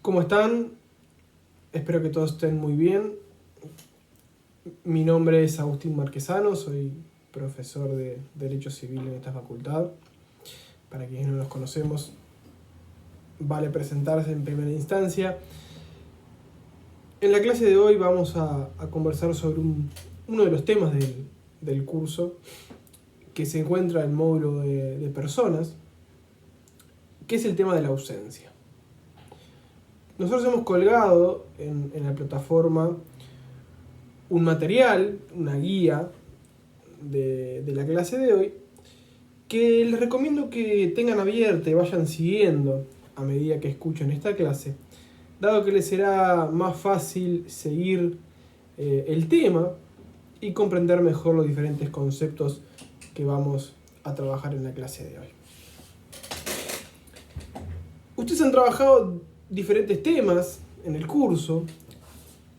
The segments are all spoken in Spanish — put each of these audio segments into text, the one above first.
¿Cómo están? Espero que todos estén muy bien. Mi nombre es Agustín Marquesano, soy profesor de Derecho Civil en esta facultad. Para quienes no nos conocemos, vale presentarse en primera instancia. En la clase de hoy vamos a conversar sobre uno de los temas del curso que se encuentra en el módulo de personas, que es el tema de la ausencia. Nosotros hemos colgado en la plataforma un material, una guía de la clase de hoy, que les recomiendo que tengan abierta y vayan siguiendo a medida que escuchen esta clase, dado que les será más fácil seguir el tema y comprender mejor los diferentes conceptos que vamos a trabajar en la clase de hoy. Ustedes han trabajado diferentes temas en el curso,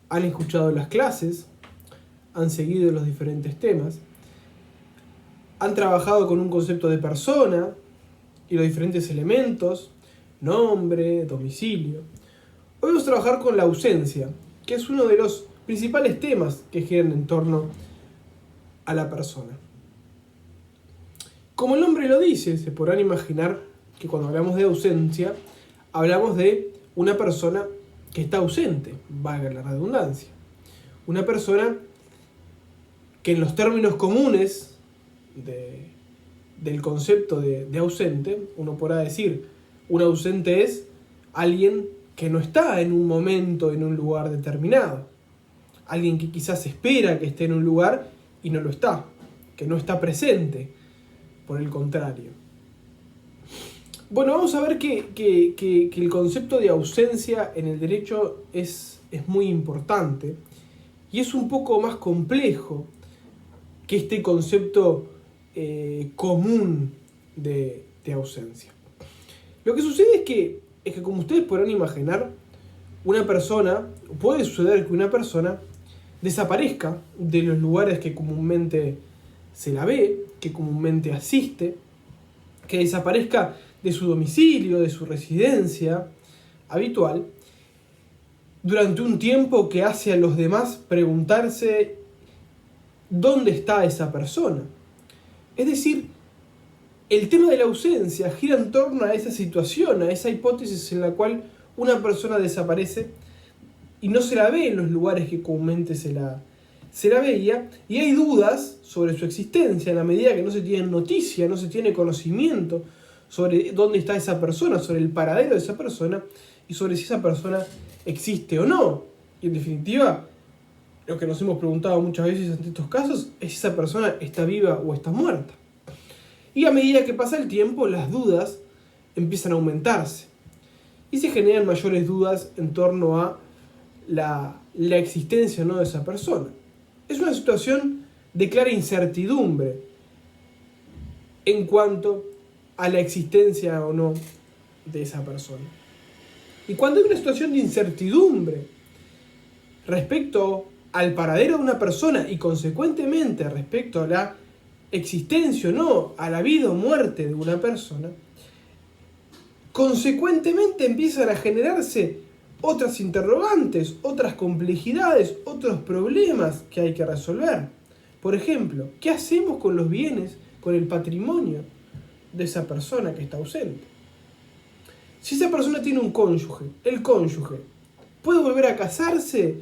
han escuchado las clases, han seguido los diferentes temas, han trabajado con un concepto de persona y los diferentes elementos, nombre, domicilio. Hoy vamos a trabajar con la ausencia, que es uno de los principales temas que giran en torno a la persona. Como el nombre lo dice, se podrán imaginar que cuando hablamos de ausencia, hablamos de una persona que está ausente, valga la redundancia. Una persona que en los términos comunes del concepto de ausente, uno podrá decir, un ausente es alguien que no está en un momento, en un lugar determinado. Alguien que quizás espera que esté en un lugar y no lo está, que no está presente, por el contrario. Bueno, vamos a ver que el concepto de ausencia en el derecho es muy importante y es un poco más complejo que este concepto común de ausencia. Lo que sucede es que como ustedes podrán imaginar, puede suceder que una persona desaparezca de los lugares que comúnmente se la ve, que comúnmente asiste, que desaparezca de su domicilio, de su residencia habitual, durante un tiempo que hace a los demás preguntarse ¿dónde está esa persona? Es decir, el tema de la ausencia gira en torno a esa situación, a esa hipótesis en la cual una persona desaparece y no se la ve en los lugares que comúnmente se la veía, y hay dudas sobre su existencia en la medida que no se tiene noticia, no se tiene conocimiento sobre dónde está esa persona, sobre el paradero de esa persona y sobre si esa persona existe o no. Y en definitiva, lo que nos hemos preguntado muchas veces ante estos casos es si esa persona está viva o está muerta. Y a medida que pasa el tiempo, las dudas empiezan a aumentarse y se generan mayores dudas en torno a la existencia o no de esa persona. Es una situación de clara incertidumbre en cuanto a la existencia o no de esa persona. Y cuando hay una situación de incertidumbre respecto al paradero de una persona y consecuentemente respecto a la existencia o no, a la vida o muerte de una persona, consecuentemente empiezan a generarse otras interrogantes, otras complejidades, otros problemas que hay que resolver. Por ejemplo, ¿qué hacemos con los bienes, con el patrimonio de esa persona que está ausente? Si esa persona tiene un cónyuge, el cónyuge, ¿puede volver a casarse?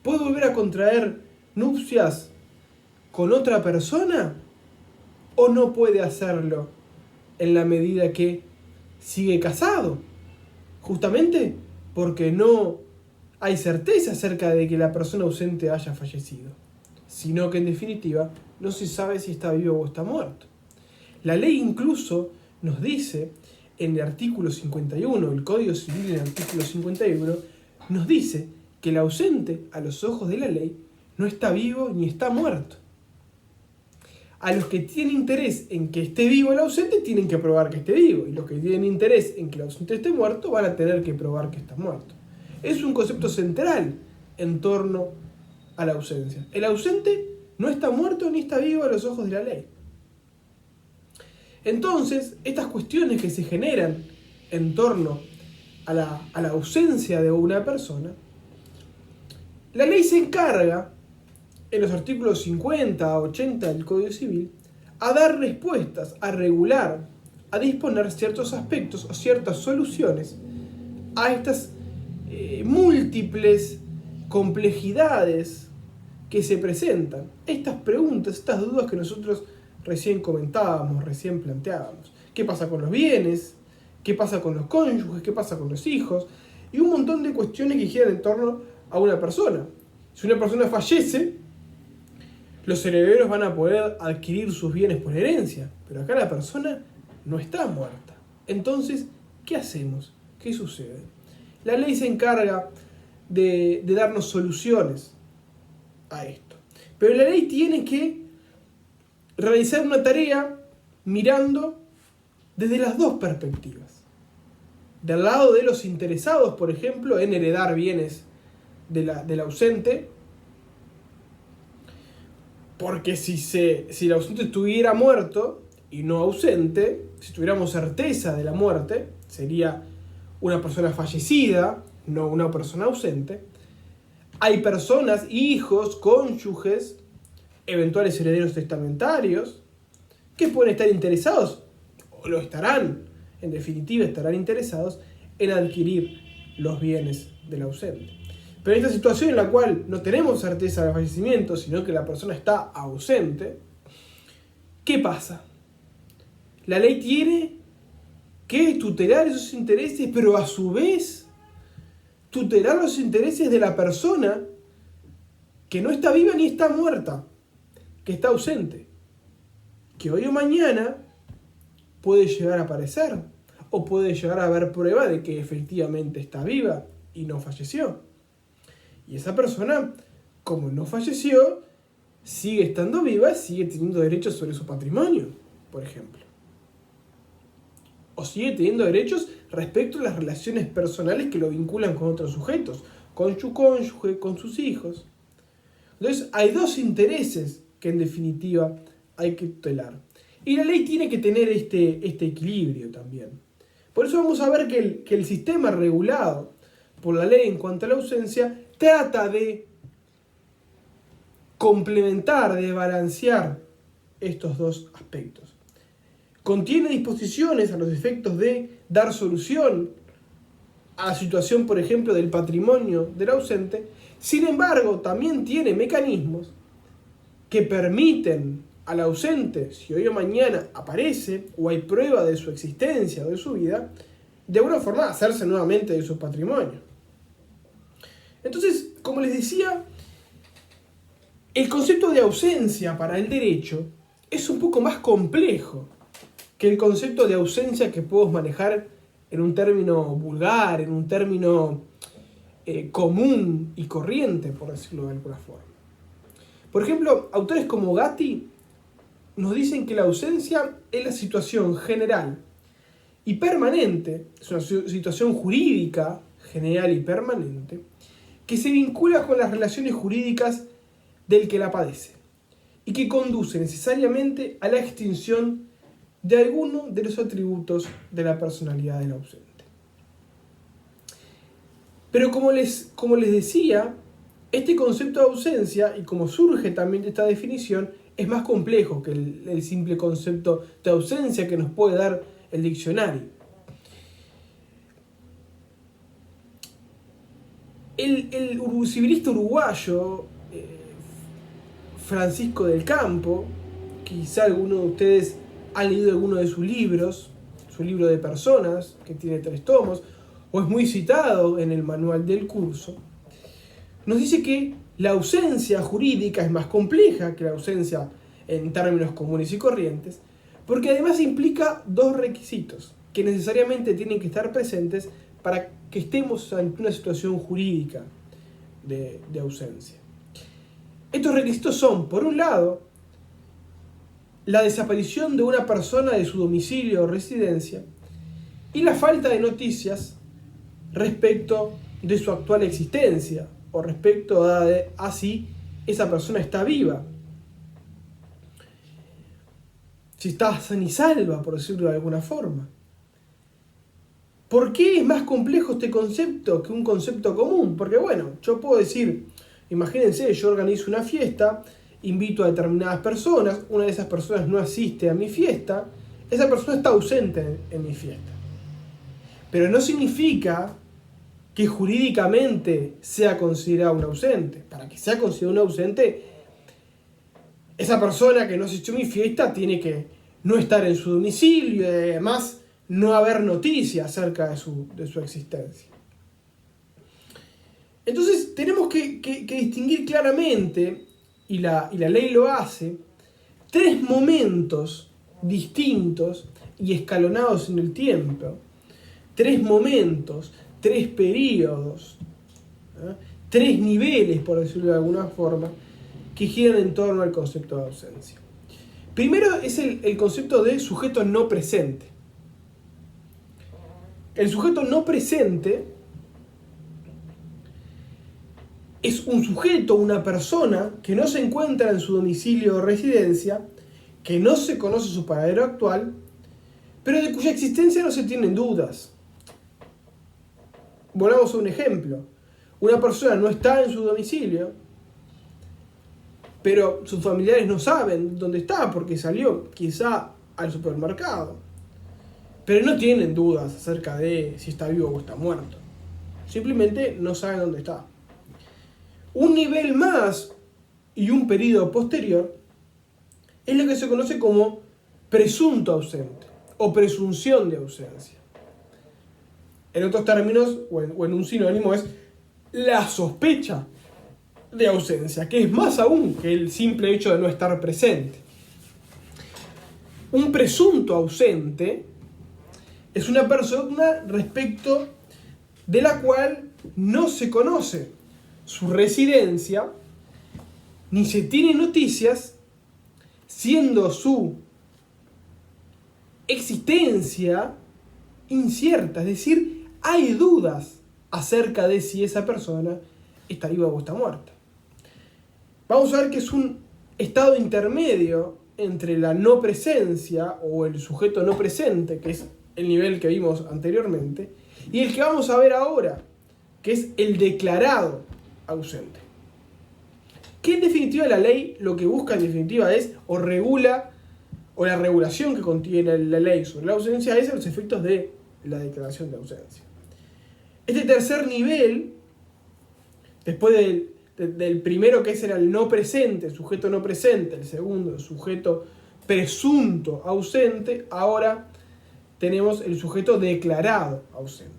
¿Puede volver a contraer nupcias con otra persona? ¿O no puede hacerlo en la medida que sigue casado? Justamente porque no hay certeza acerca de que la persona ausente haya fallecido, sino que en definitiva no se sabe si está vivo o está muerto. La ley incluso nos dice en el artículo 51, el Código Civil en el artículo 51, nos dice que el ausente a los ojos de la ley no está vivo ni está muerto. A los que tienen interés en que esté vivo el ausente tienen que probar que esté vivo, y los que tienen interés en que el ausente esté muerto van a tener que probar que está muerto. Es un concepto central en torno a la ausencia. El ausente no está muerto ni está vivo a los ojos de la ley. Entonces, estas cuestiones que se generan en torno a la ausencia de una persona, la ley se encarga, en los artículos 50 a 80 del Código Civil, a dar respuestas, a regular, a disponer ciertos aspectos o ciertas soluciones a estas múltiples complejidades que se presentan, estas preguntas, estas dudas que nosotros recién comentábamos, recién planteábamos. ¿Qué pasa con los bienes? ¿Qué pasa con los cónyuges? ¿Qué pasa con los hijos? Y un montón de cuestiones que giran en torno a una persona. Si una persona fallece, los herederos van a poder adquirir sus bienes por herencia, pero acá la persona no está muerta. Entonces, ¿qué hacemos? ¿Qué sucede? La ley se encarga de darnos soluciones a esto. Pero la ley tiene que realizar una tarea mirando desde las dos perspectivas. Del lado de los interesados, por ejemplo, en heredar bienes del ausente, porque si el ausente estuviera muerto y no ausente, si tuviéramos certeza de la muerte, sería una persona fallecida, no una persona ausente. Hay personas, hijos, cónyuges, eventuales herederos testamentarios, que pueden estar interesados, o lo estarán, en definitiva estarán interesados en adquirir los bienes del ausente. Pero en esta situación en la cual no tenemos certeza del fallecimiento, sino que la persona está ausente, ¿qué pasa? La ley tiene que tutelar esos intereses, pero a su vez tutelar los intereses de la persona que no está viva ni está muerta, que está ausente, que hoy o mañana puede llegar a aparecer, o puede llegar a haber prueba de que efectivamente está viva y no falleció. Y esa persona, como no falleció, sigue estando viva, sigue teniendo derechos sobre su patrimonio, por ejemplo. O sigue teniendo derechos respecto a las relaciones personales que lo vinculan con otros sujetos, con su cónyuge, con sus hijos. Entonces hay dos intereses que en definitiva hay que tutelar. Y la ley tiene que tener este equilibrio también. Por eso vamos a ver que el sistema regulado por la ley en cuanto a la ausencia trata de complementar, de balancear estos dos aspectos. Contiene disposiciones a los efectos de dar solución a la situación, por ejemplo, del patrimonio del ausente. Sin embargo, también tiene mecanismos que permiten al ausente, si hoy o mañana aparece o hay prueba de su existencia o de su vida, de alguna forma hacerse nuevamente de su patrimonio. Entonces, como les decía, el concepto de ausencia para el derecho es un poco más complejo que el concepto de ausencia que podemos manejar en un término vulgar, en un término común y corriente, por decirlo de alguna forma. Por ejemplo, autores como Gatti nos dicen que la ausencia es la situación general y permanente, es una situación jurídica general y permanente, que se vincula con las relaciones jurídicas del que la padece y que conduce necesariamente a la extinción de alguno de los atributos de la personalidad del ausente. Pero como les decía, este concepto de ausencia, y como surge también de esta definición, es más complejo que el simple concepto de ausencia que nos puede dar el diccionario. El civilista uruguayo Francisco del Campo, quizá alguno de ustedes han leído alguno de sus libros, su libro de personas, que tiene 3 tomos, o es muy citado en el manual del curso, nos dice que la ausencia jurídica es más compleja que la ausencia en términos comunes y corrientes, porque además implica 2 requisitos que necesariamente tienen que estar presentes para que estemos ante una situación jurídica de ausencia. Estos requisitos son, por un lado, la desaparición de una persona de su domicilio o residencia y la falta de noticias respecto de su actual existencia o respecto a si esa persona está viva, si está sana y salva, por decirlo de alguna forma. ¿Por qué es más complejo este concepto que un concepto común? Porque bueno, yo puedo decir, imagínense, yo organizo una fiesta, invito a determinadas personas, una de esas personas no asiste a mi fiesta, esa persona está ausente en mi fiesta. Pero no significa que jurídicamente sea considerado un ausente. Para que sea considerado un ausente, esa persona que no asistió a mi fiesta tiene que no estar en su domicilio y además no haber noticias acerca de su existencia. Entonces tenemos que distinguir claramente, y la ley lo hace, tres momentos distintos y escalonados en el tiempo. Tres momentos, tres periodos, tres niveles, por decirlo de alguna forma, que giran en torno al concepto de ausencia. Primero es el concepto de sujeto no presente. El sujeto no presente es un sujeto, una persona que no se encuentra en su domicilio o residencia, que no se conoce su paradero actual, pero de cuya existencia no se tienen dudas. Volvamos a un ejemplo. Una persona no está en su domicilio, pero sus familiares no saben dónde está porque salió quizá al supermercado. Pero no tienen dudas acerca de si está vivo o está muerto. Simplemente no saben dónde está. Un nivel más y un periodo posterior es lo que se conoce como presunto ausente o presunción de ausencia. En otros términos, o en un sinónimo, es la sospecha de ausencia, que es más aún que el simple hecho de no estar presente. Un presunto ausente es una persona respecto de la cual no se conoce su residencia, ni se tiene noticias, siendo su existencia incierta. Es decir, hay dudas acerca de si esa persona está viva o está muerta. Vamos a ver que es un estado intermedio entre la no presencia o el sujeto no presente, que es el nivel que vimos anteriormente, y el que vamos a ver ahora, que es el declarado ausente. Que en definitiva la ley lo que busca en definitiva es o regula, o la regulación que contiene la ley sobre la ausencia es los efectos de la declaración de ausencia. Este tercer nivel, después del primero que era el no presente, el sujeto no presente, el segundo, el sujeto presunto ausente, ahora tenemos el sujeto declarado ausente.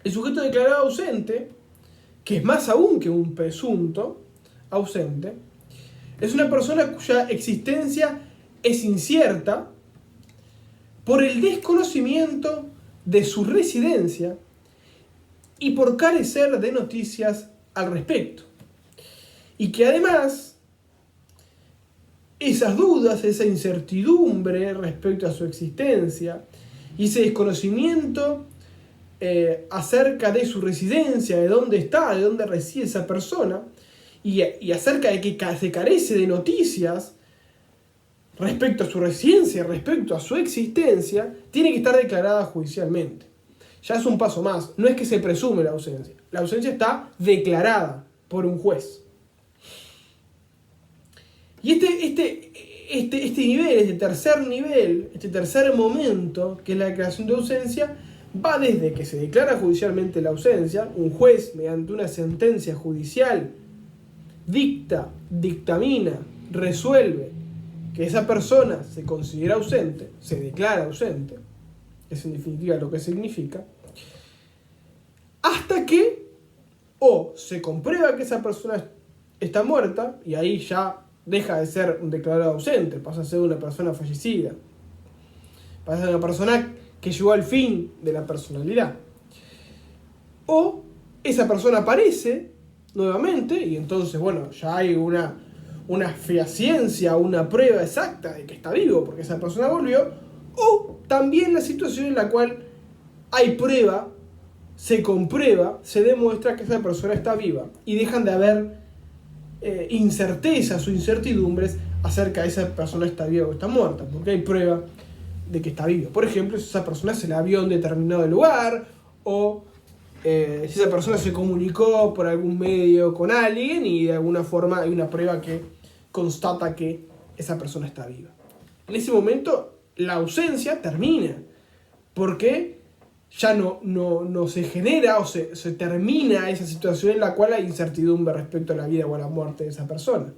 El sujeto declarado ausente, que es más aún que un presunto ausente, es una persona cuya existencia es incierta por el desconocimiento de su residencia y por carecer de noticias al respecto. Y que además esas dudas, esa incertidumbre respecto a su existencia y ese desconocimiento acerca de su residencia, de dónde está, de dónde reside esa persona, y acerca de que se carece de noticias respecto a su residencia, respecto a su existencia, tiene que estar declarada judicialmente. Ya es un paso más, no es que se presume la ausencia está declarada por un juez. Y este nivel, este tercer nivel, este tercer momento, que es la declaración de ausencia, va desde que se declara judicialmente la ausencia, un juez, mediante una sentencia judicial, dictamina, resuelve que esa persona se considera ausente, se declara ausente, es en definitiva lo que significa, hasta que o se comprueba que esa persona está muerta, y ahí ya deja de ser un declarado ausente, pasa a ser una persona fallecida, pasa a ser una persona que llegó al fin de la personalidad. O esa persona aparece nuevamente y entonces, bueno, ya hay una fehaciencia, una prueba exacta de que está vivo porque esa persona volvió. O también la situación en la cual hay prueba, se comprueba, se demuestra que esa persona está viva y dejan de haber incertezas o incertidumbres acerca de esa persona está viva o está muerta, porque hay prueba de que está vivo. Por ejemplo, si esa persona se la vio en determinado lugar, o si esa persona se comunicó por algún medio con alguien y de alguna forma hay una prueba que constata que esa persona está viva. En ese momento la ausencia termina, porque ya no se genera o se termina esa situación en la cual hay incertidumbre respecto a la vida o a la muerte de esa persona.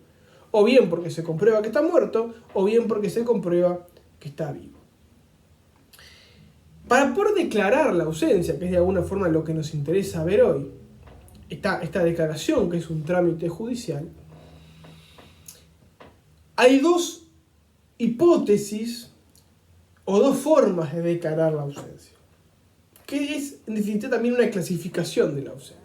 O bien porque se comprueba que está muerto, o bien porque se comprueba que está vivo. Para poder declarar la ausencia, que es de alguna forma lo que nos interesa ver hoy, esta declaración, que es un trámite judicial, hay dos hipótesis o dos formas de declarar la ausencia, que es en definitiva también una clasificación de la ausencia.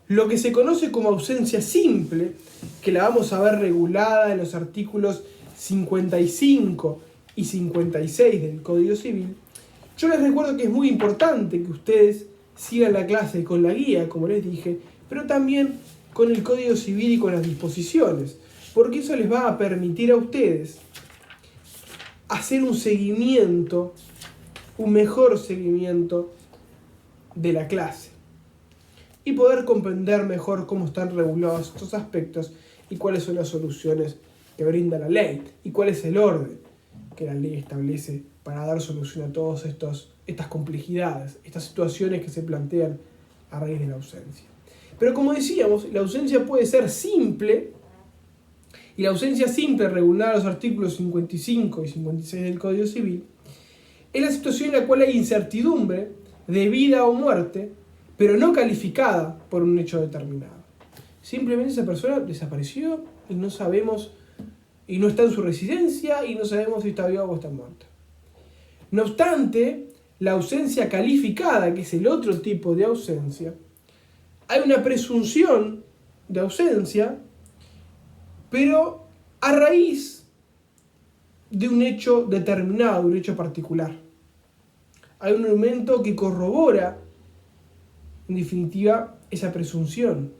Lo que se conoce como ausencia simple, que la vamos a ver regulada en los artículos 55 y 56 del Código Civil. Yo les recuerdo que es muy importante que ustedes sigan la clase con la guía, como les dije, pero también con el Código Civil y con las disposiciones, porque eso les va a permitir a ustedes hacer un seguimiento, un mejor seguimiento de la clase y poder comprender mejor cómo están regulados estos aspectos y cuáles son las soluciones que brinda la ley y cuál es el orden que la ley establece para dar solución a todas estas complejidades, estas situaciones que se plantean a raíz de la ausencia. Pero como decíamos, la ausencia puede ser simple, y la ausencia simple, regulada en los artículos 55 y 56 del Código Civil, es la situación en la cual hay incertidumbre de vida o muerte, pero no calificada por un hecho determinado. Simplemente esa persona desapareció y no sabemos, y no está en su residencia y no sabemos si está viva o está muerta. No obstante, la ausencia calificada, que es el otro tipo de ausencia, hay una presunción de ausencia, pero a raíz de un hecho determinado, un hecho particular. Hay un elemento que corrobora, en definitiva, esa presunción.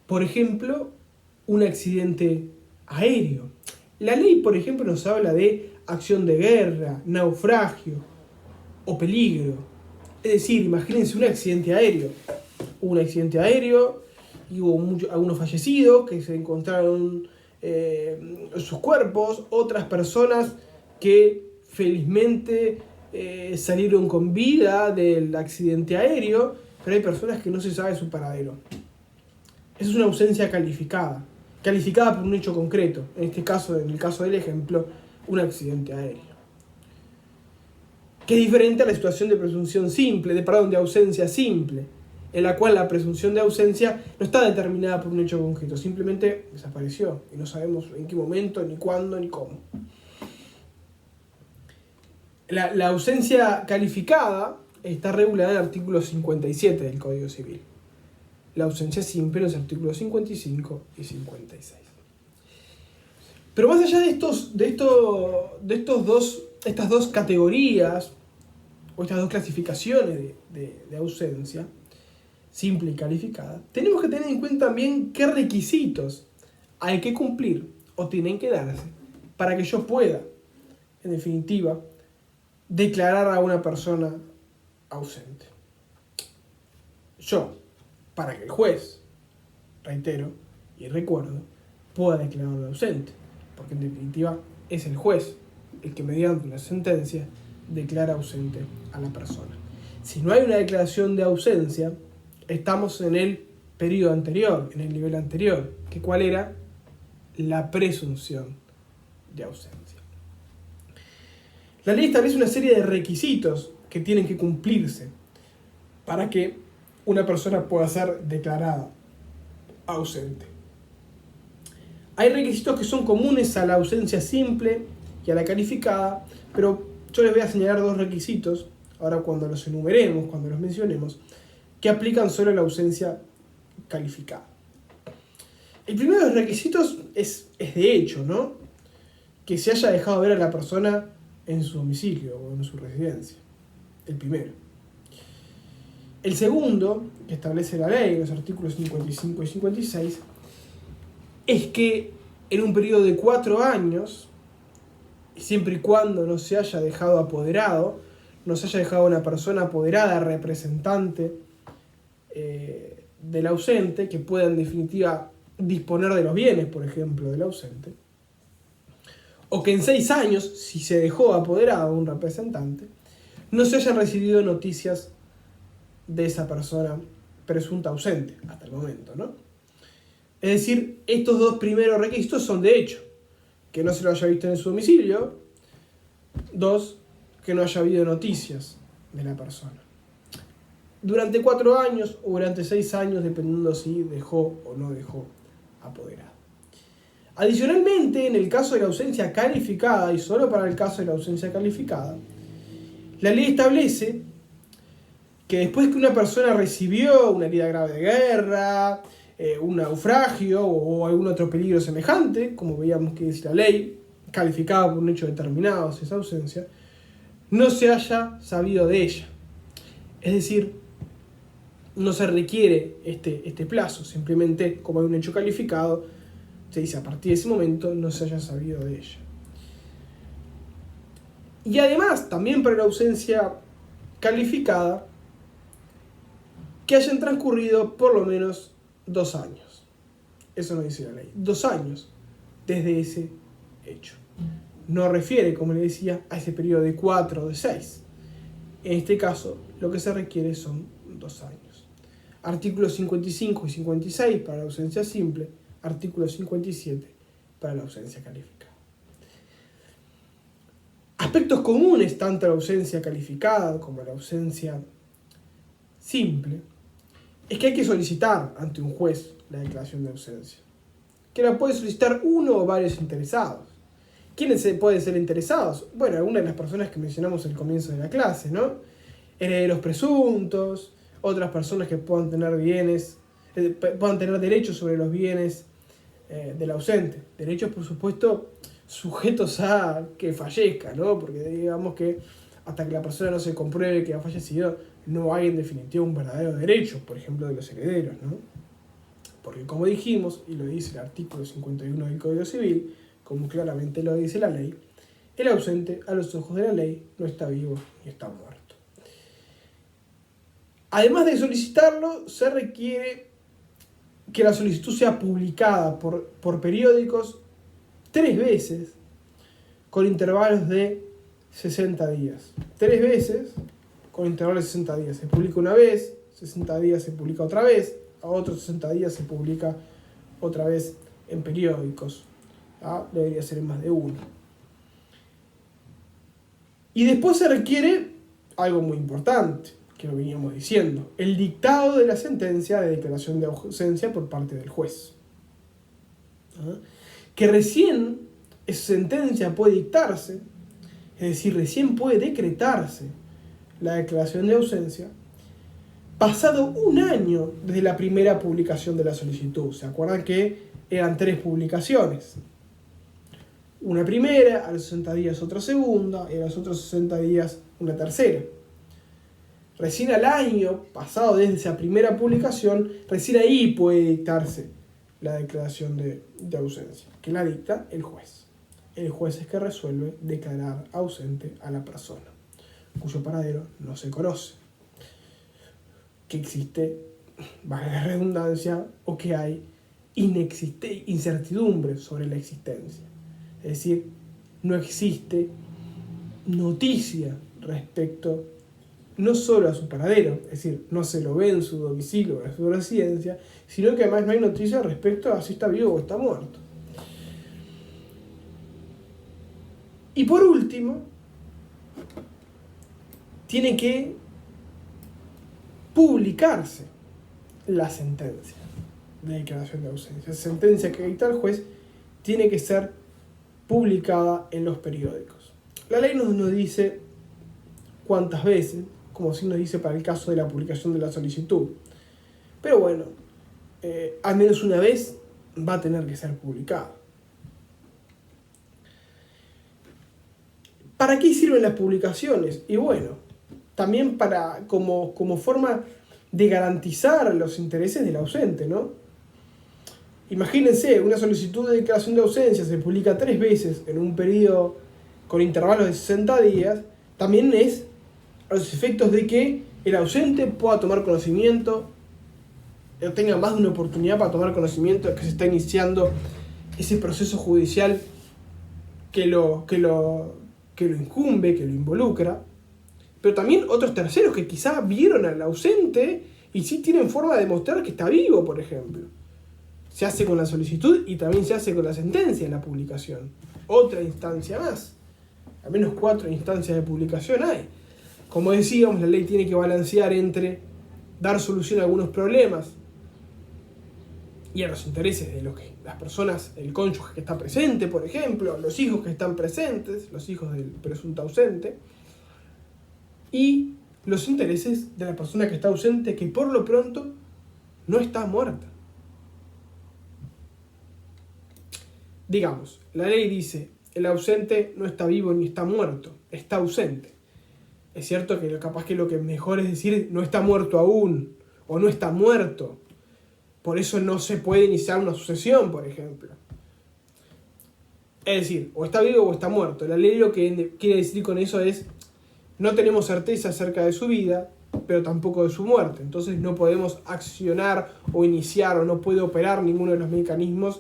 Por ejemplo, un accidente aéreo. La ley, por ejemplo, nos habla de acción de guerra, naufragio o peligro. Es decir, imagínense un accidente aéreo. Hubo un accidente aéreo y hubo algunos fallecidos que se encontraron sus cuerpos, otras personas que felizmente salieron con vida del accidente aéreo, pero hay personas que no se sabe su paradero. Esa es una ausencia calificada por un hecho concreto, en este caso, en el caso del ejemplo, un accidente aéreo. Que es diferente a la situación de presunción simple, de ausencia simple, en la cual la presunción de ausencia no está determinada por un hecho concreto, simplemente desapareció y no sabemos en qué momento, ni cuándo, ni cómo. La ausencia calificada está regulada en el artículo 57 del Código Civil. La ausencia simple en los artículos 55 y 56. Pero más allá de estas dos categorías, o estas dos clasificaciones de ausencia, simple y calificada, tenemos que tener en cuenta también qué requisitos hay que cumplir o tienen que darse para que yo pueda, en definitiva, declarar a una persona ausente. Para que el juez, reitero y recuerdo, pueda declararlo ausente, porque en definitiva es el juez el que mediante una sentencia declara ausente a la persona. Si no hay una declaración de ausencia, estamos en el periodo anterior, en el nivel anterior, que ¿cuál era? La presunción de ausencia. La ley establece una serie de requisitos que tienen que cumplirse para que una persona pueda ser declarada ausente. Hay requisitos que son comunes a la ausencia simple y a la calificada, pero yo les voy a señalar dos requisitos, ahora cuando los enumeremos, cuando los mencionemos, que aplican solo a la ausencia calificada. El primero de los requisitos es de hecho, ¿no? Que se haya dejado ver a la persona en su domicilio o en su residencia. El primero. El segundo, que establece la ley, los artículos 55 y 56, es que en un periodo de 4 años siempre y cuando no se haya dejado apoderado, no se haya dejado una persona apoderada, representante del ausente, que pueda en definitiva disponer de los bienes, por ejemplo, del ausente, o que en 6 años, si se dejó apoderado un representante, no se hayan recibido noticias de esa persona presunta ausente hasta el momento, ¿no? Es decir, estos 2 primeros requisitos son de hecho: que no se lo haya visto en su domicilio; 2, que no haya habido noticias de la persona. Durante 4 años o durante 6 años, dependiendo si dejó o no dejó apoderado. Adicionalmente, en el caso de la ausencia calificada, y solo para el caso de la ausencia calificada, la ley establece que después que una persona recibió una herida grave de guerra, un naufragio o algún otro peligro semejante, como veíamos que dice la ley, calificada por un hecho determinado, esa ausencia, no se haya sabido de ella. Es decir, no se requiere este plazo, simplemente como hay un hecho calificado, se dice a partir de ese momento no se haya sabido de ella. Y además, también para la ausencia calificada, que hayan transcurrido por lo menos 2 años. Eso no dice la ley. 2 años desde ese hecho. No refiere, como le decía, a ese periodo de 4 o de 6. En este caso, lo que se requiere son 2 años. Artículos 55 y 56 para la ausencia simple, artículo 57 para la ausencia calificada. Aspectos comunes tanto a la ausencia calificada como a la ausencia simple es que hay que solicitar ante un juez la declaración de ausencia, que la puede solicitar uno o varios interesados. ¿Quiénes pueden ser interesados? Bueno, algunas de las personas que mencionamos al comienzo de la clase, ¿no? Herederos presuntos, otras personas que puedan tener bienes, puedan tener derechos sobre los bienes del ausente. Derechos, por supuesto, sujetos a que fallezca, ¿no? Porque digamos que hasta que la persona no se compruebe que ha fallecido, no hay en definitiva un verdadero derecho, por ejemplo, de los herederos, ¿no? Porque como dijimos, y lo dice el artículo 51 del Código Civil, como claramente lo dice la ley, el ausente a los ojos de la ley no está vivo ni está muerto. Además de solicitarlo, se requiere que la solicitud sea publicada por periódicos 3 veces con intervalos de 60 días. 3 veces con intervalos de 60 días. Se publica una vez, 60 días se publica otra vez, a otros 60 días se publica otra vez en periódicos. Debería ser en más de uno. Y después se requiere algo muy importante, que lo veníamos diciendo: el dictado de la sentencia de declaración de ausencia por parte del juez. Que recién esa sentencia puede dictarse, es decir, recién puede decretarse la declaración de ausencia pasado 1 año desde la primera publicación de la solicitud. ¿Se acuerdan que eran 3 publicaciones? Una primera, a los 60 días otra segunda, y a los otros 60 días una tercera. Recién al año pasado desde esa primera publicación, recién ahí puede dictarse la declaración de ausencia, que la dicta el juez. El juez es que resuelve declarar ausente a la persona, cuyo paradero no se conoce, que existe, valga la redundancia, o que hay incertidumbre sobre la existencia. Es decir, no existe noticia respecto no solo a su paradero, es decir, no se lo ve en su domicilio o en su residencia, sino que además no hay noticia respecto a si está vivo o está muerto. Y por último, tiene que publicarse la sentencia de declaración de ausencia. La sentencia que dicta el juez tiene que ser publicada en los periódicos. La ley nos dice cuántas veces, como sí nos dice para el caso de la publicación de la solicitud. Pero bueno, al menos una vez va a tener que ser publicada. ¿Para qué sirven las publicaciones? Y bueno, también como forma de garantizar los intereses del ausente, ¿no? Imagínense, una solicitud de declaración de ausencia se publica 3 veces en un periodo con intervalos de 60 días, también es a los efectos de que el ausente pueda tomar conocimiento, o tenga más de una oportunidad para tomar conocimiento de que se está iniciando ese proceso judicial que lo incumbe, que lo involucra, pero también otros terceros que quizá vieron al ausente y sí tienen forma de demostrar que está vivo, por ejemplo. Se hace con la solicitud y también se hace con la sentencia en la publicación. Otra instancia más. Al menos 4 instancias de publicación hay. Como decíamos, la ley tiene que balancear entre dar solución a algunos problemas y a los intereses de las personas, el cónyuge que está presente, por ejemplo, los hijos que están presentes, los hijos del presunto ausente, y los intereses de la persona que está ausente, que por lo pronto no está muerta. Digamos, la ley dice, el ausente no está vivo ni está muerto, está ausente. Es cierto que capaz que lo que mejor es decir no está muerto aún, o no está muerto. Por eso no se puede iniciar una sucesión, por ejemplo. Es decir, o está vivo o está muerto. La ley lo que quiere decir con eso es, no tenemos certeza acerca de su vida, pero tampoco de su muerte. Entonces no podemos accionar o iniciar o no puede operar ninguno de los mecanismos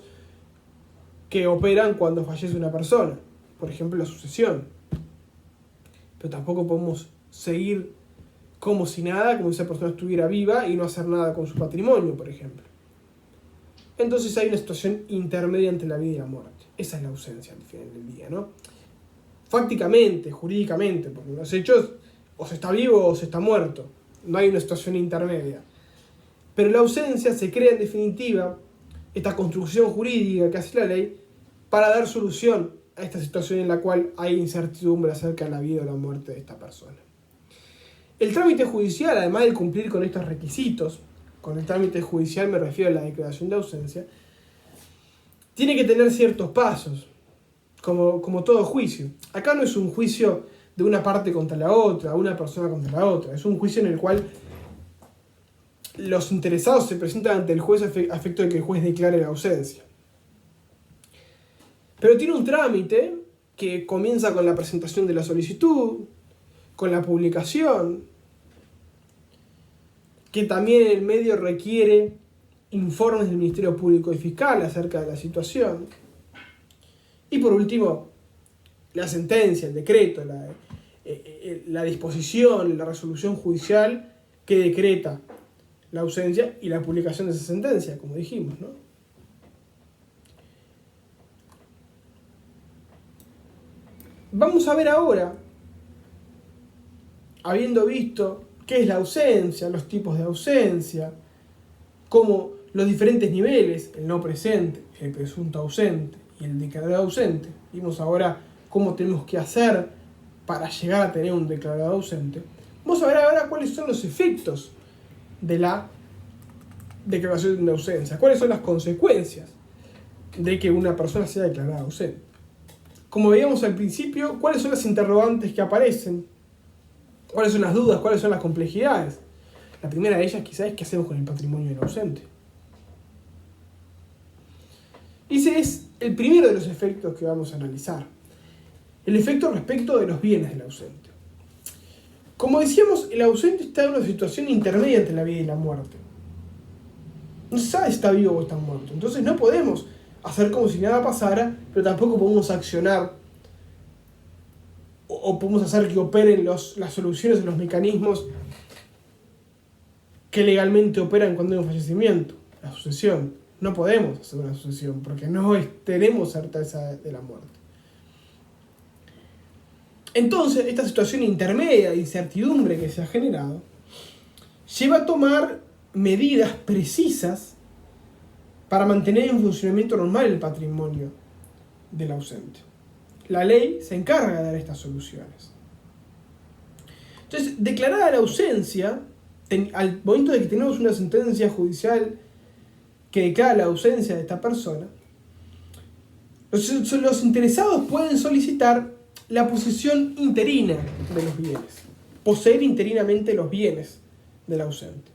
que operan cuando fallece una persona. Por ejemplo, la sucesión. Pero tampoco podemos seguir como si nada, como si esa persona estuviera viva y no hacer nada con su patrimonio, por ejemplo. Entonces hay una situación intermedia entre la vida y la muerte. Esa es la ausencia al final del día, ¿no? Fácticamente, jurídicamente, porque en los hechos o se está vivo o se está muerto. No hay una situación intermedia. Pero la ausencia se crea en definitiva, esta construcción jurídica que hace la ley, para dar solución a esta situación en la cual hay incertidumbre acerca de la vida o la muerte de esta persona. El trámite judicial, además de cumplir con estos requisitos, con el trámite judicial me refiero a la declaración de ausencia, tiene que tener ciertos pasos, como todo juicio. Acá no es un juicio de una parte contra la otra, una persona contra la otra, es un juicio en el cual los interesados se presentan ante el juez a efecto de que el juez declare la ausencia. Pero tiene un trámite que comienza con la presentación de la solicitud, con la publicación, que también en el medio requiere informes del Ministerio Público y Fiscal acerca de la situación. Y por último, la sentencia, el decreto, la disposición, la resolución judicial que decreta la ausencia y la publicación de esa sentencia, como dijimos, ¿no? Vamos a ver ahora, habiendo visto qué es la ausencia, los tipos de ausencia, cómo los diferentes niveles, el no presente, el presunto ausente y el declarado ausente. Vimos ahora cómo tenemos que hacer para llegar a tener un declarado ausente. Vamos a ver ahora cuáles son los efectos de la declaración de ausencia, cuáles son las consecuencias de que una persona sea declarada ausente. Como veíamos al principio, cuáles son las interrogantes que aparecen, cuáles son las dudas, cuáles son las complejidades. La primera de ellas quizás es qué hacemos con el patrimonio del ausente. Ese es el primero de los efectos que vamos a analizar. El efecto respecto de los bienes del ausente. Como decíamos, el ausente está en una situación intermedia entre la vida y la muerte. No se sabe si está vivo o está muerto. Entonces no podemos hacer como si nada pasara, pero tampoco podemos accionar o podemos hacer que operen las soluciones o los mecanismos que legalmente operan cuando hay un fallecimiento, la sucesión. No podemos hacer una sucesión porque no tenemos certeza de la muerte. Entonces, esta situación intermedia de incertidumbre que se ha generado lleva a tomar medidas precisas para mantener en funcionamiento normal el patrimonio del ausente. La ley se encarga de dar estas soluciones. Entonces, declarada la ausencia, al momento de que tenemos una sentencia judicial que declara la ausencia de esta persona, los interesados pueden solicitar la posesión interina de los bienes, poseer interinamente los bienes del ausente.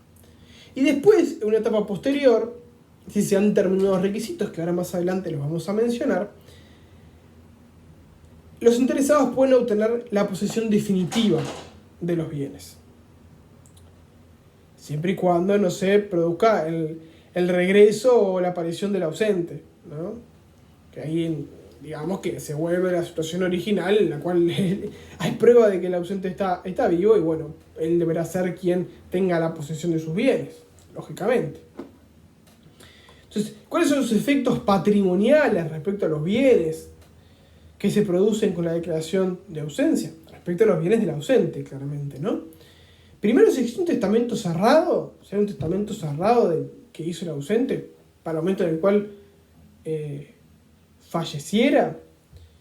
Y después, en una etapa posterior, si se han determinado requisitos, que ahora más adelante los vamos a mencionar, los interesados pueden obtener la posesión definitiva de los bienes, siempre y cuando no se produzca el regreso o la aparición del ausente, ¿no? Que ahí, digamos que se vuelve la situación original en la cual hay prueba de que el ausente está vivo y bueno, él deberá ser quien tenga la posesión de sus bienes, lógicamente. Entonces, ¿cuáles son los efectos patrimoniales respecto a los bienes que se producen con la declaración de ausencia? Respecto a los bienes del ausente, claramente, ¿no? Primero, si existe un testamento cerrado, o sea, un testamento cerrado que hizo el ausente, para el momento en el cual falleciera,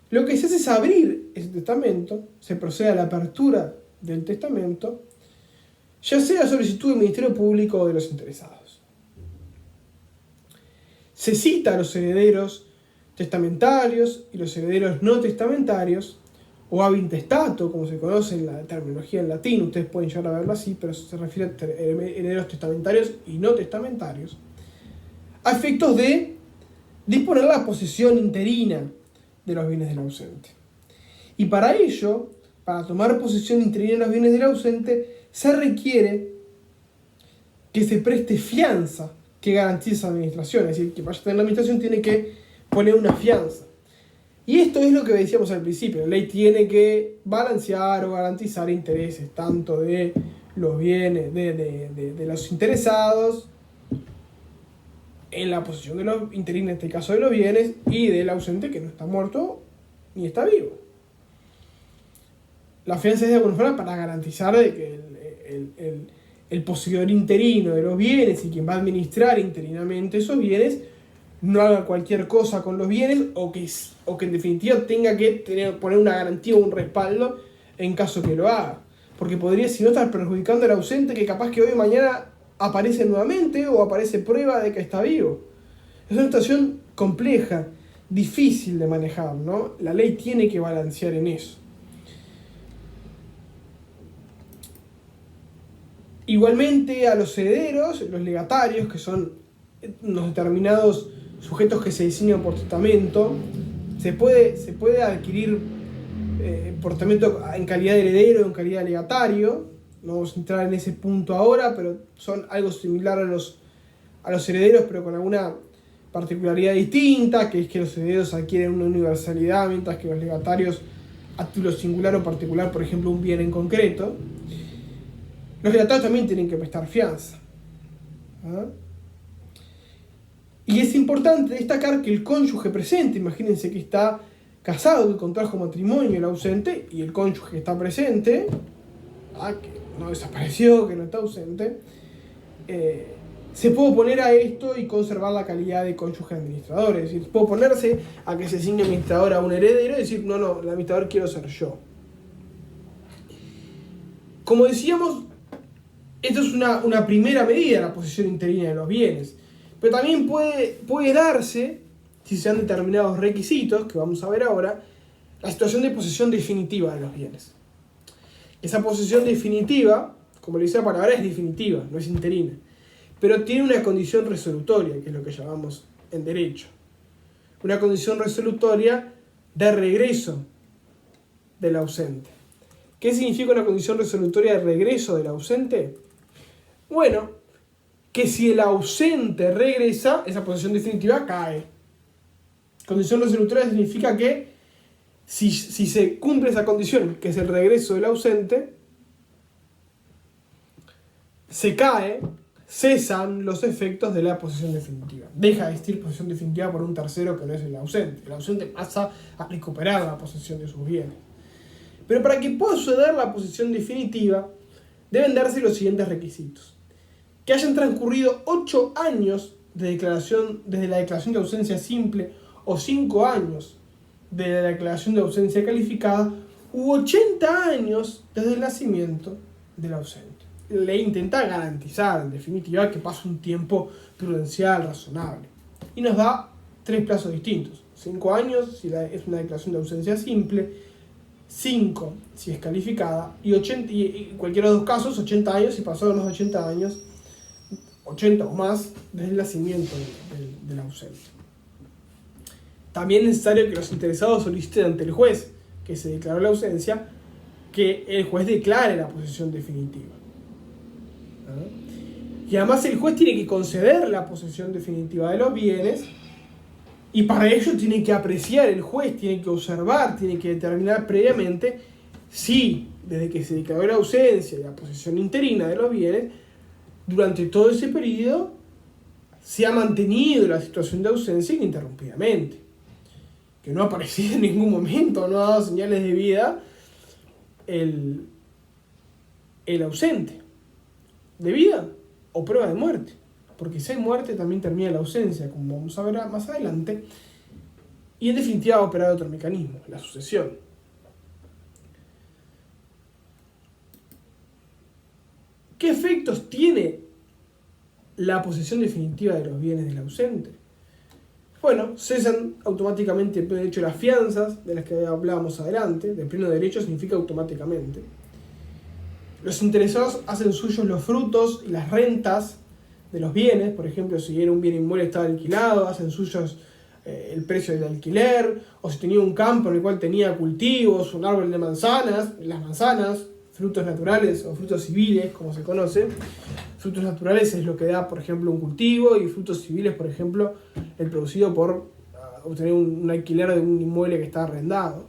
lo que se hace es abrir ese testamento, se procede a la apertura del testamento, ya sea a solicitud del Ministerio Público o de los interesados. Se cita a los herederos testamentarios y los herederos no testamentarios, o ab intestato, como se conoce en la terminología en latín, ustedes pueden llegar a verlo así, pero se refiere a herederos testamentarios y no testamentarios, a efectos de disponer la posesión interina de los bienes del ausente. Y para ello, para tomar posesión interina de los bienes del ausente, se requiere que se preste fianza que garantice esa administración. Es decir, que vaya a tener la administración tiene que poner una fianza. Y esto es lo que decíamos al principio. La ley tiene que balancear o garantizar intereses tanto de los bienes, de los interesados en la posesión de los interinos, en este caso de los bienes, y del ausente que no está muerto ni está vivo. La fianza es de alguna forma para garantizar de que el poseedor interino de los bienes y quien va a administrar interinamente esos bienes no haga cualquier cosa con los bienes o que en definitiva tenga que poner una garantía o un respaldo en caso que lo haga. Porque podría, si no, estar perjudicando al ausente que capaz que hoy o mañana aparece nuevamente o aparece prueba de que está vivo. Es una situación compleja, difícil de manejar, ¿no? La ley tiene que balancear en eso. Igualmente a los herederos, los legatarios, que son unos determinados sujetos que se designan por testamento, se puede adquirir por testamento en calidad de heredero o en calidad de legatario. No vamos a entrar en ese punto ahora, pero son algo similar a los herederos, pero con alguna particularidad distinta, que es que los herederos adquieren una universalidad, mientras que los legatarios a título singular o particular, por ejemplo, un bien en concreto. Los legatarios también tienen que prestar fianza. ¿Ah? Y es importante destacar que el cónyuge presente, imagínense que está casado, que contrajo matrimonio el ausente, y el cónyuge que está presente, que no desapareció, que no está ausente, se puede oponer a esto y conservar la calidad de cónyuge administrador. Es decir, puede oponerse a que se designe administrador a un heredero y decir, no, el administrador quiero ser yo. Como decíamos, esto es una primera medida, la posesión interina de los bienes. Pero también puede darse, si se han determinados requisitos, que vamos a ver ahora, la situación de posesión definitiva de los bienes. Esa posesión definitiva, como le dice la palabra, es definitiva, no es interina. Pero tiene una condición resolutoria, que es lo que llamamos en derecho. Una condición resolutoria de regreso del ausente. ¿Qué significa una condición resolutoria de regreso del ausente? Bueno, que si el ausente regresa, esa posesión definitiva cae. Condición resolutoria significa que si se cumple esa condición, que es el regreso del ausente, se cae, cesan los efectos de la posesión definitiva. Deja de existir posesión definitiva por un tercero que no es el ausente. El ausente pasa a recuperar la posesión de sus bienes. Pero para que pueda suceder la posesión definitiva, deben darse los siguientes requisitos. Que hayan transcurrido 8 años desde la declaración de ausencia simple o 5 años desde la declaración de ausencia calificada u 80 años desde el nacimiento del ausente. La ley intenta garantizar, en definitiva, que pase un tiempo prudencial, razonable. Y nos da 3 plazos distintos. 5 años si es una declaración de ausencia simple, 5 si es calificada, y en cualquiera de los dos casos, 80 años si pasaron los 80 años, 80 o más desde el nacimiento del ausente. También es necesario que los interesados soliciten ante el juez que se declaró la ausencia, que el juez declare la posesión definitiva. Y además el juez tiene que conceder la posesión definitiva de los bienes, y para ello tiene que apreciar el juez, tiene que observar, tiene que determinar previamente si, desde que se declaró la ausencia y la posesión interina de los bienes, durante todo ese periodo se ha mantenido la situación de ausencia ininterrumpidamente, que no ha aparecido en ningún momento, no ha dado señales de vida el ausente, de vida o prueba de muerte, porque si hay muerte también termina la ausencia, como vamos a ver más adelante, y en definitiva va a operar otro mecanismo, la sucesión. ¿Qué efectos tiene la posesión definitiva de los bienes del ausente? Bueno, cesan automáticamente el pleno derecho las fianzas, de las que hablábamos adelante. De pleno derecho significa automáticamente. Los interesados hacen suyos los frutos y las rentas de los bienes. Por ejemplo, si era un bien inmueble estaba alquilado, hacen suyos el precio del alquiler. O si tenía un campo en el cual tenía cultivos, un árbol de manzanas, las manzanas, frutos naturales o frutos civiles, como se conoce. Frutos naturales es lo que da, por ejemplo, un cultivo, y frutos civiles, por ejemplo, el producido por obtener un alquiler de un inmueble que está arrendado.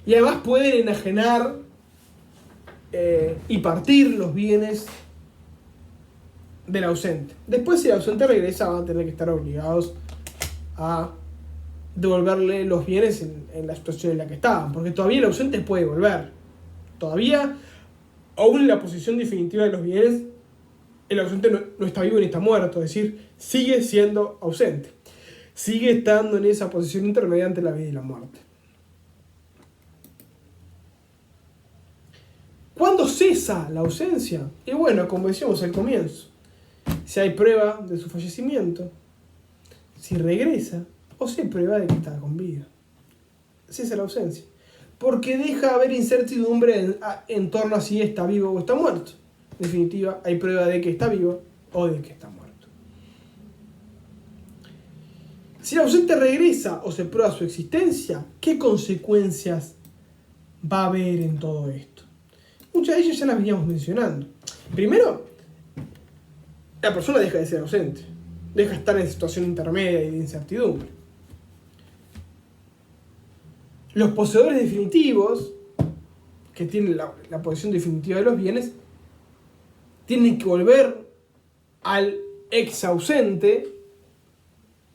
Y además pueden enajenar y partir los bienes del ausente. Después, si el ausente regresa, van a tener que estar obligados a devolverle los bienes en la situación en la que estaban, porque todavía el ausente puede volver. Todavía, aún en la posición definitiva de los bienes, el ausente no está vivo ni está muerto, es decir, sigue siendo ausente. Sigue estando en esa posición intermedia entre la vida y la muerte. ¿Cuándo cesa la ausencia? Y bueno, como decíamos al comienzo, si hay prueba de su fallecimiento, si regresa, o si hay prueba de que está con vida. Cesa la ausencia. Porque deja de haber incertidumbre en torno a si está vivo o está muerto. En definitiva, hay prueba de que está vivo o de que está muerto. Si el ausente regresa o se prueba su existencia, ¿qué consecuencias va a haber en todo esto? Muchas de ellas ya las veníamos mencionando. Primero, la persona deja de ser ausente. Deja de estar en situación intermedia y de incertidumbre. Los poseedores definitivos, que tienen la posesión definitiva de los bienes, tienen que volver al ex ausente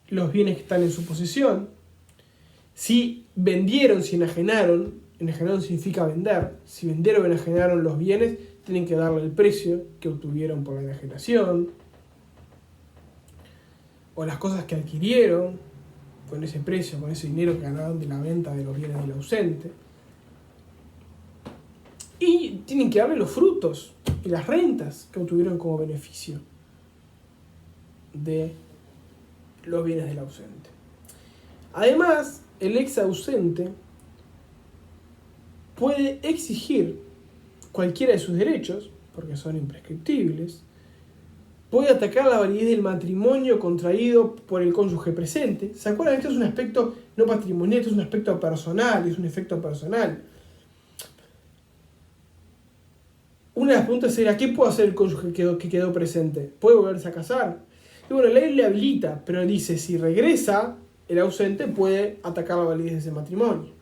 los bienes que están en su posesión. Si vendieron, si enajenaron significa vender. Si vendieron o enajenaron los bienes, tienen que darle el precio que obtuvieron por la enajenación, o las cosas que adquirieron con ese precio, con ese dinero que ganaron de la venta de los bienes del ausente. Y tienen que darle los frutos y las rentas que obtuvieron como beneficio de los bienes del ausente. Además, el ex ausente puede exigir cualquiera de sus derechos, porque son imprescriptibles. Puede atacar la validez del matrimonio contraído por el cónyuge presente. ¿Se acuerdan? Esto es un aspecto no patrimonial, esto es un aspecto personal, es un efecto personal. Una de las preguntas era, ¿qué puede hacer el cónyuge que quedó presente? ¿Puede volverse a casar? Y bueno, la ley le habilita, pero dice, si regresa, el ausente puede atacar la validez de ese matrimonio.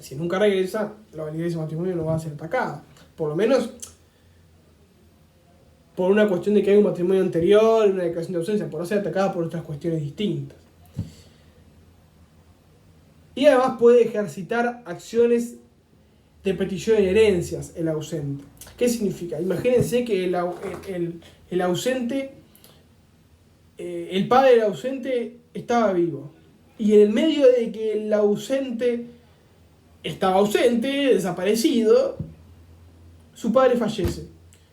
Si nunca regresa, la validez de ese matrimonio no va a ser atacada. Por lo menos por una cuestión de que hay un matrimonio anterior, una declaración de ausencia, por no ser atacada por otras cuestiones distintas. Y además puede ejercitar acciones de petición de herencias el ausente. ¿Qué significa? Imagínense que el ausente, el padre del ausente estaba vivo. Y en el medio de que el ausente estaba ausente, desaparecido, su padre fallece.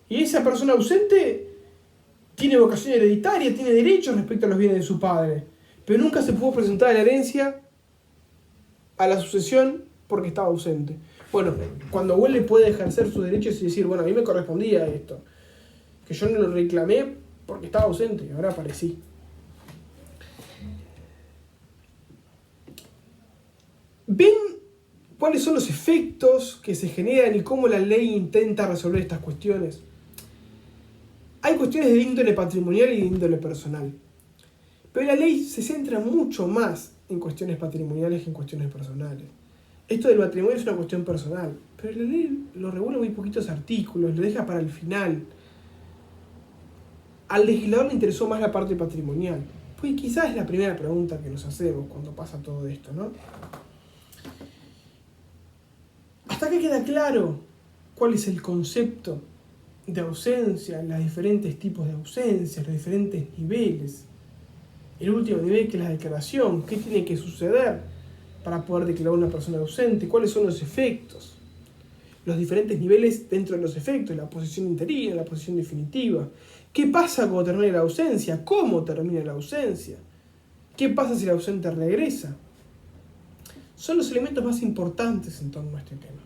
Y esa persona ausente tiene vocación hereditaria, tiene derechos respecto a los bienes de su padre, pero nunca se pudo presentar a la herencia, a la sucesión, porque estaba ausente. Bueno, cuando vuelve puede ejercer sus derechos y decir, bueno, a mí me correspondía esto, que yo no lo reclamé porque estaba ausente, y ahora aparecí. ¿Ven cuáles son los efectos que se generan y cómo la ley intenta resolver estas cuestiones? Hay cuestiones de índole patrimonial y de índole personal, pero la ley se centra mucho más en cuestiones patrimoniales que en cuestiones personales. Esto del matrimonio es una cuestión personal, pero la ley lo regula muy poquitos artículos, lo deja para el final. Al legislador le interesó más la parte patrimonial, pues quizás es la primera pregunta que nos hacemos cuando pasa todo esto, ¿no? Hasta acá queda claro cuál es el concepto de ausencia, los diferentes tipos de ausencia, los diferentes niveles. El último nivel, que es la declaración, qué tiene que suceder para poder declarar a una persona ausente, cuáles son los efectos, los diferentes niveles dentro de los efectos, la posición interina, la posición definitiva. ¿Qué pasa cuando termina la ausencia? ¿Cómo termina la ausencia? ¿Qué pasa si el ausente regresa? Son los elementos más importantes en torno a este tema.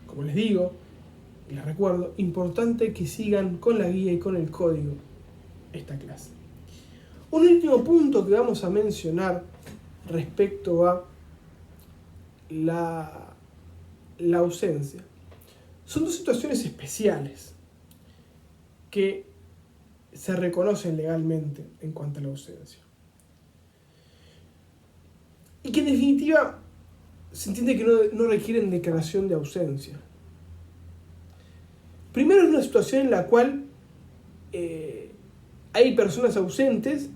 Como les digo, y les recuerdo, importante que sigan con la guía y con el código esta clase. Un último punto que vamos a mencionar respecto a la ausencia. Son dos situaciones especiales que se reconocen legalmente en cuanto a la ausencia. Y que en definitiva se entiende que no requieren declaración de ausencia. Primero es una situación en la cual hay personas ausentes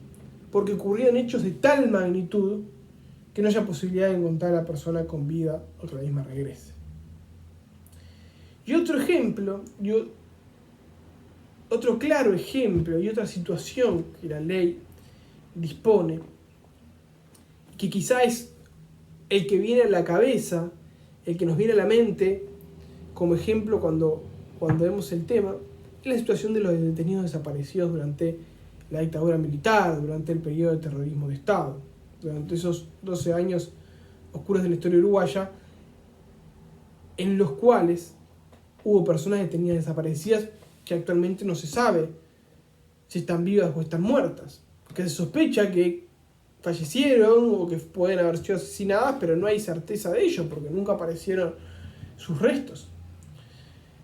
porque ocurrían hechos de tal magnitud que no haya posibilidad de encontrar a la persona con vida o que la misma regrese. Y otro ejemplo, otro claro ejemplo y otra situación que la ley dispone, que quizá es el que viene a la cabeza, el que nos viene a la mente como ejemplo cuando vemos el tema, es la situación de los detenidos desaparecidos durante la dictadura militar, durante el periodo de terrorismo de Estado, durante esos 12 años oscuros de la historia uruguaya, en los cuales hubo personas detenidas desaparecidas que actualmente no se sabe si están vivas o están muertas, que se sospecha que fallecieron o que pueden haber sido asesinadas, pero no hay certeza de ello porque nunca aparecieron sus restos.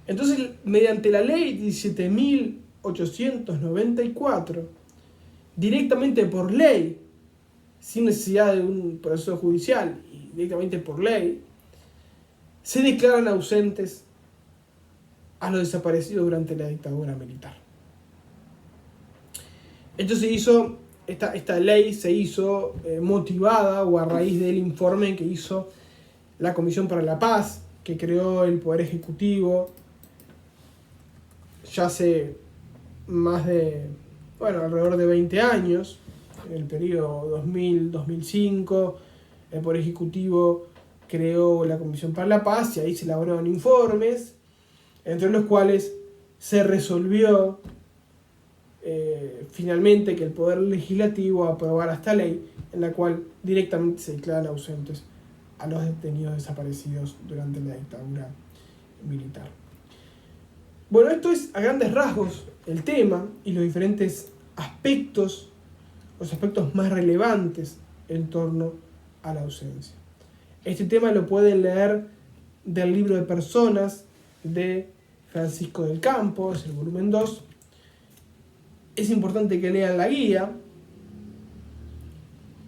Entonces, mediante la ley 17.894, directamente por ley, sin necesidad de un proceso judicial y directamente por ley, se declaran ausentes a los desaparecidos durante la dictadura militar. Entonces esta ley se hizo motivada o a raíz del informe que hizo la Comisión para la Paz, que creó el Poder Ejecutivo ya hace alrededor de 20 años, en el periodo 2000-2005, el Poder Ejecutivo creó la Comisión para la Paz y ahí se elaboraron informes, entre los cuales se resolvió finalmente que el Poder Legislativo aprobara esta ley en la cual directamente se declaran ausentes a los detenidos desaparecidos durante la dictadura militar. Bueno, esto es a grandes rasgos el tema y los diferentes aspectos, los aspectos más relevantes en torno a la ausencia. Este tema lo pueden leer del libro de personas de Francisco del Campo, es el volumen 2. Es importante que lean la guía.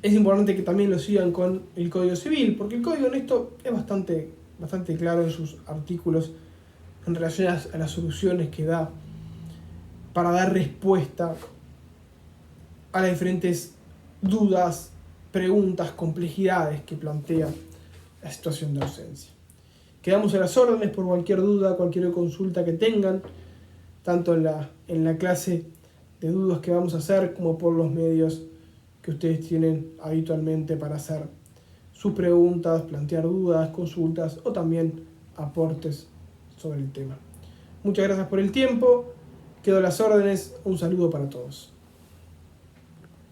Es importante que también lo sigan con el Código Civil, porque el Código en esto es bastante claro en sus artículos en relación a las soluciones que da para dar respuesta a las diferentes dudas, preguntas, complejidades que plantea la situación de ausencia. Quedamos a las órdenes por cualquier duda, cualquier consulta que tengan, tanto en la clase de dudas que vamos a hacer como por los medios que ustedes tienen habitualmente para hacer sus preguntas, plantear dudas, consultas o también aportes sobre el tema. Muchas gracias por el tiempo, quedo a las órdenes, un saludo para todos.